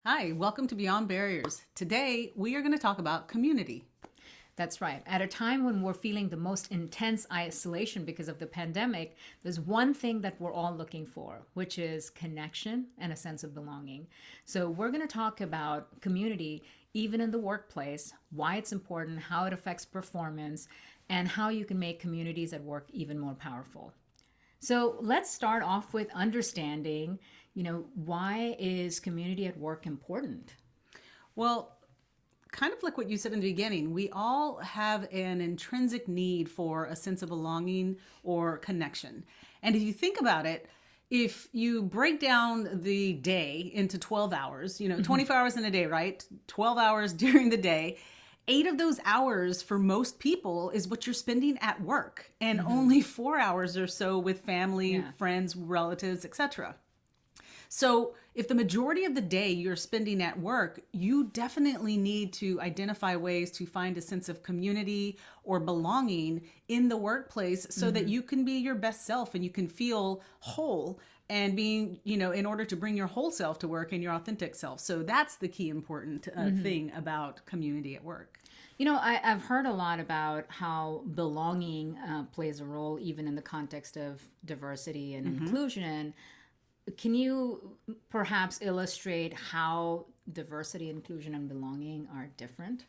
Hi, welcome to Beyond Barriers. Today, we are going to talk about community. That's right. At a time when we're feeling the most intense isolation because of the pandemic, there's one thing that we're all looking for, which is connection and a sense of belonging. So, we're going to talk about community even in the workplace, why it's important, how it affects performance, and how you can make communities at work even more powerful. So, let's start off with understanding, why is community at work important? Well, kind of like what you said in the beginning, we all have an intrinsic need for a sense of belonging or connection. And if you think about it, if you break down the day into 12 hours, 24 hours in a day, right? 12 hours during the day. 8 of those hours for most people is what you're spending at work, and only 4 hours or so with family, Yeah. friends, relatives, etc. So, if the majority of the day you're spending at work, you definitely need to identify ways to find a sense of community or belonging in the workplace so that you can be your best self and you can feel whole and being, in order to bring your whole self to work and your authentic self. So, that's the key important thing about community at work. I've heard a lot about how belonging plays a role even in the context of diversity and inclusion. Can you perhaps illustrate how diversity, inclusion, and belonging are different?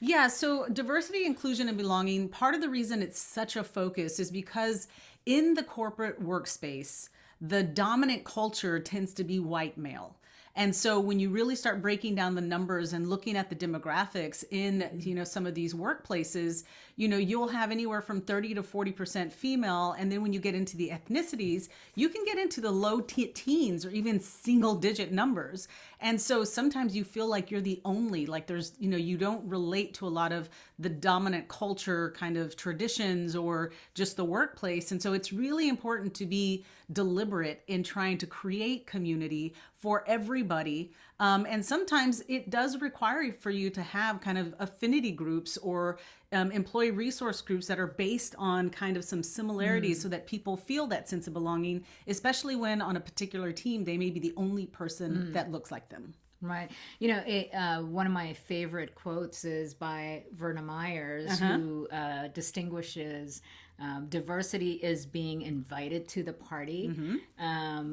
Yeah, so diversity, inclusion, and belonging, part of the reason it's such a focus is because in the corporate workspace, the dominant culture tends to be white male. And so when you really start breaking down the numbers and looking at the demographics in, some of these workplaces, you'll have anywhere from 30 to 40% female. And then when you get into the ethnicities, you can get into the low teens or even single digit numbers. And so sometimes you feel like you're the only, like there's, you don't relate to a lot of the dominant culture kind of traditions or just the workplace. And so it's really important to be deliberate in trying to create community for everybody. And sometimes it does require for you to have kind of affinity groups or employee resource groups that are based on kind of some similarities so that people feel that sense of belonging, especially when on a particular team, they may be the only person that looks like them. Right. One of my favorite quotes is by Verna Myers, Uh-huh. who distinguishes diversity is being invited to the party,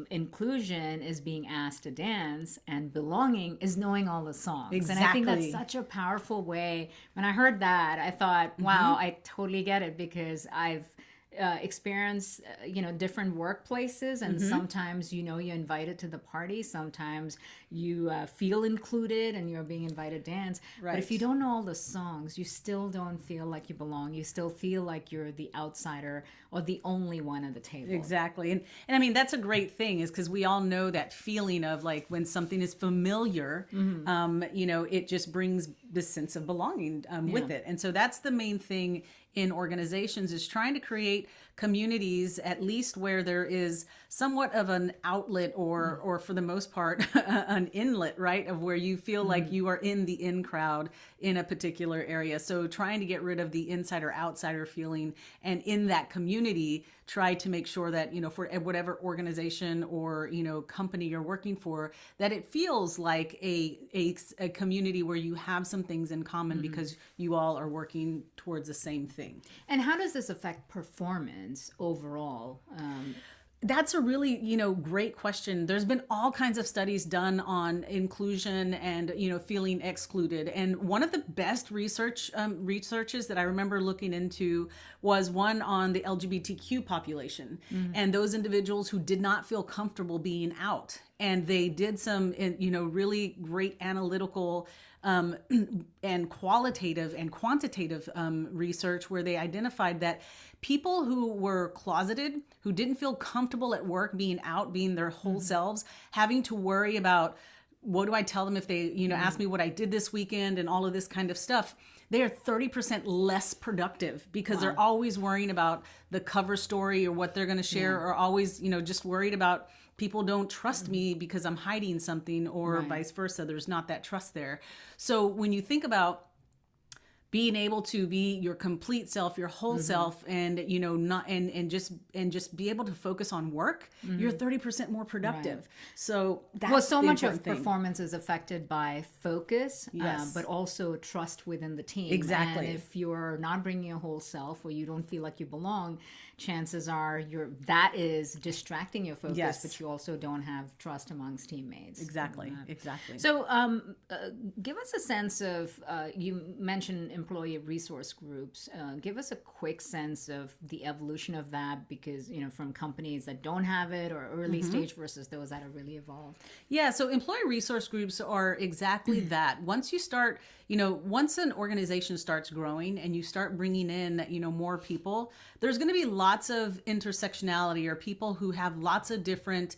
inclusion is being asked to dance, and belonging is knowing all the songs. And I think that's Exactly. such a powerful way. When I heard that, I thought, wow, I totally get it because I've experience different workplaces, and sometimes you're invited to the party, sometimes you feel included and you're being invited to dance, but if you Right. don't know all the songs, you still don't feel like you belong, you still feel like you're the outsider or the only one at the table. Exactly. And I mean, that's a great thing is because we all know that feeling of like when something is familiar, it just brings this sense of belonging Yeah. with it. And so that's the main thing in organizations is trying to create communities at least where there is somewhat of an outlet or for the most part an inlet, right, of where you feel like you are in the in crowd in a particular area. So trying to get rid of the insider outsider feeling, and in that community try to make sure that for whatever organization or company you're working for, that it feels like a community where you have some things in common because you all are working towards the same thing. And how does this affect performance overall? That's a really, great question. There's been all kinds of studies done on inclusion and, feeling excluded. And one of the best researches that I remember looking into was one on the LGBTQ population and those individuals who did not feel comfortable being out. And they did some, really great analytical um, and qualitative and quantitative research where they identified that people who were closeted, who didn't feel comfortable at work being out, being their whole selves, having to worry about what do I tell them if they, ask me what I did this weekend and all of this kind of stuff, they are 30% less productive because they're Wow. always worrying about the cover story or what they're going to share, Yeah. or always, just worried about people don't trust me because I'm hiding something, or Right. vice versa. There's not that trust there. So when you think about being able to be your complete self, your whole self, and not and just be able to focus on work, you're 30% more productive. Right. So that's Well, so the much important of thing. performance is affected by focus, Yes. but also trust within the team. Exactly. And if you're not bringing your whole self, or you don't feel like you belong, chances are that is distracting your focus. Yes. But you also don't have trust amongst teammates. Exactly. Exactly. So, give us a sense of, you mentioned employee resource groups. Give us a quick sense of the evolution of that, because, from companies that don't have it or early stage versus those that are really evolved. Yeah, so employee resource groups are exactly that. Once you start, once an organization starts growing and you start bringing in, more people, there's going to be lots of intersectionality, or people who have lots of different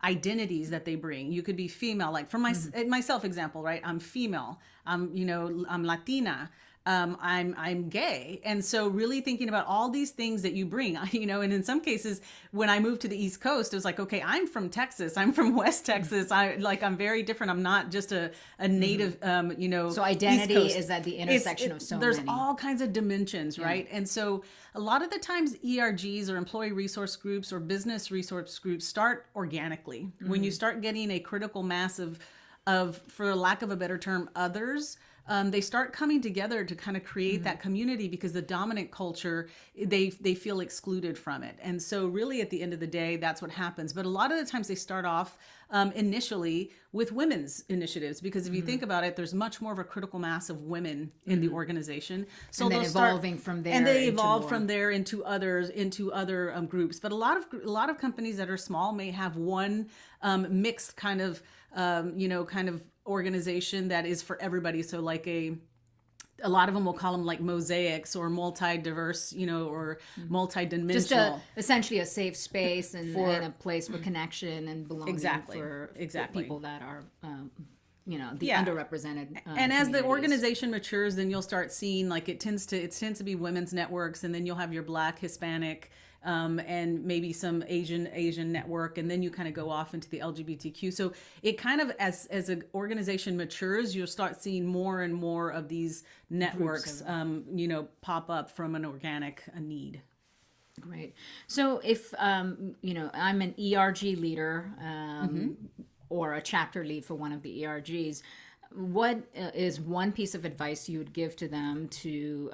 identities that they bring. You could be female, like for myself example, right? I'm female. I'm Latina. I'm gay. And so really thinking about all these things that you bring, and in some cases, when I moved to the East Coast, it was like, okay, I'm from Texas. I'm from West Texas. I'm very different. I'm not just a native, So identity East Coast. is at the intersection of so there's many. all kinds of dimensions, right? And so a lot of the times ERGs, or employee resource groups, or business resource groups, start organically. When you start getting a critical mass of, for lack of a better term, others, they start coming together to kind of create that community, because the dominant culture, they feel excluded from it. And so really at the end of the day, that's what happens. But a lot of the times they start off initially with women's initiatives, because if you think about it, there's much more of a critical mass of women in the organization. So And then they'll evolving from there and they into evolve more. from there into other groups. But a lot of companies that are small may have one mixed kind of organization that is for everybody. So like a lot of them will call them like mosaics, or multi-diverse, or multi-dimensional. Just essentially a safe space and a place for connection and belonging for people that are, the underrepresented. And as the communities. organization matures, then you'll start seeing like it tends to be women's networks, and then you'll have your Black, Hispanic, and maybe some Asian network, and then you kind of go off into the LGBTQ. So it kind of, as an organization matures, you'll start seeing more and more of these networks, pop up from an organic need. Great. So if I'm an ERG leader, or a chapter lead for one of the ERGs, what is one piece of advice you would give to them to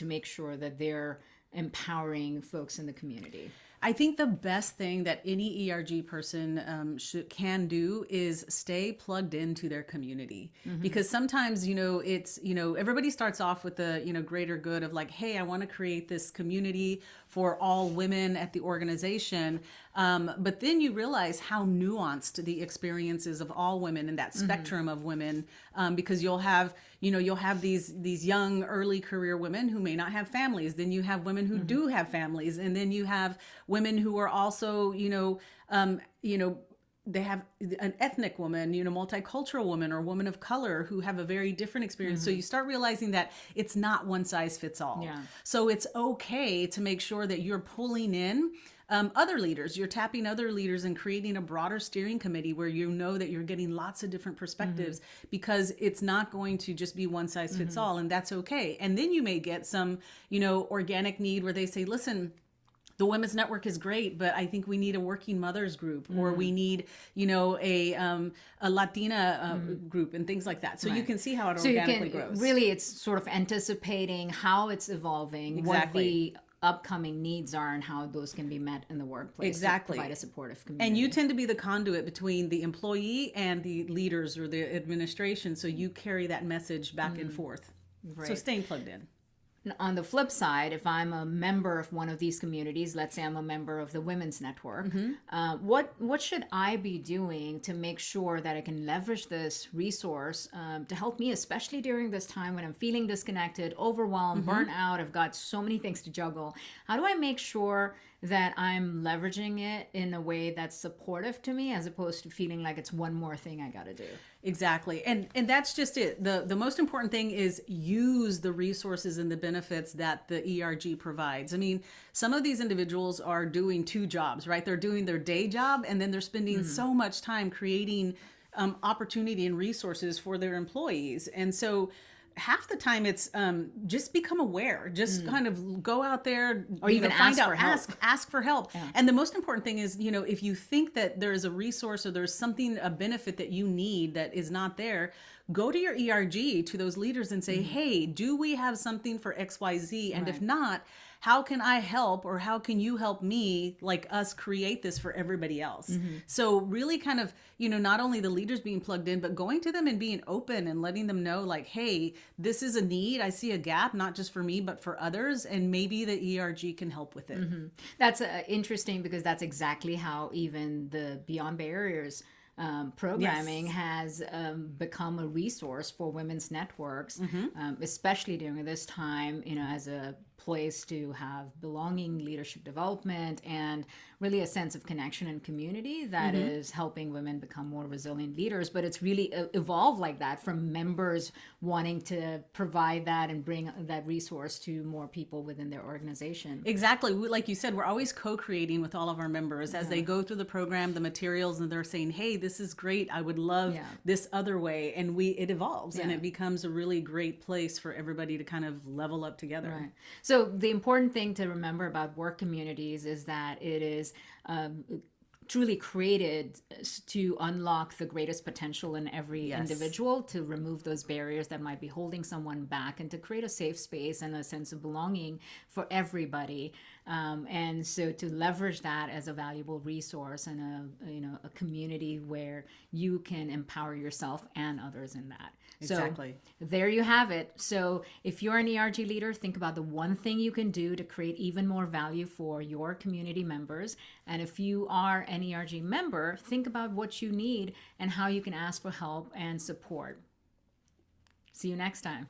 make sure that they're empowering folks in the community? I think the best thing that any ERG person can do is stay plugged into their community, because sometimes it's everybody starts off with the greater good of like, hey, I want to create this community for all women at the organization, but then you realize how nuanced the experiences of all women and that spectrum of women, because you'll have these young early career women who may not have families. Then you have women who do have families, and then you have women who are also they have an ethnic woman, multicultural woman, or woman of color who have a very different experience. So you start realizing that it's not one size fits all. Yeah. So it's okay to make sure that you're pulling in other leaders. You're tapping other leaders and creating a broader steering committee where you know that you're getting lots of different perspectives, because it's not going to just be one size fits all, and that's okay. And then you may get some, organic need where they say, listen, the women's network is great, but I think we need a working mothers group, or we need, a Latina group, and things like that. So you can see how it organically grows. Really, it's sort of anticipating how it's evolving, what the upcoming needs are, and how those can be met in the workplace. To provide a supportive community. And you tend to be the conduit between the employee and the leaders or the administration. So you carry that message back and forth. Right. So staying plugged in. On the flip side, if I'm a member of one of these communities, let's say I'm a member of the Women's Network, what should I be doing to make sure that I can leverage this resource to help me, especially during this time when I'm feeling disconnected, overwhelmed, burnt out, I've got so many things to juggle. How do I make sure that I'm leveraging it in a way that's supportive to me, as opposed to feeling like it's one more thing I got to do? Exactly. And that's just it. The most important thing is use the resources and the benefits that the ERG provides. I mean, some of these individuals are doing two jobs, right? They're doing their day job, and then they're spending so much time creating opportunity and resources for their employees. And so half the time it's just become aware, just kind of go out there, Or even find ask out, for help. ask for help. And the most important thing is, if you think that there is a resource or there's something, a benefit that you need that is not there, go to your ERG, to those leaders, and say, hey, do we have something for XYZ? And if Right. not, how can I help, or how can you help me, like us, create this for everybody else? So really kind of, not only the leaders being plugged in, but going to them and being open and letting them know, like, hey, this is a need. I see a gap, not just for me, but for others. And maybe the ERG can help with it. That's interesting, because that's exactly how even the Beyond Barriers programming Yes. has become a resource for women's networks, especially during this time, as a place to have belonging, leadership development, and really a sense of connection and community that is helping women become more resilient leaders. But it's really evolved like that, from members wanting to provide that and bring that resource to more people within their organization. Exactly. Like you said, we're always co-creating with all of our members as they go through the program, the materials, and they're saying, hey, this is great. I would love Yeah. this other way. And it evolves and Yeah. it becomes a really great place for everybody to kind of level up together. Right. So the important thing to remember about work communities is that it is truly created to unlock the greatest potential in every Yes. individual, to remove those barriers that might be holding someone back, and to create a safe space and a sense of belonging for everybody. And so to leverage that as a valuable resource, and a community where you can empower yourself and others in that. Exactly. So there you have it. So if you're an ERG leader, think about the one thing you can do to create even more value for your community members. And if you are an ERG member, think about what you need and how you can ask for help and support. See you next time.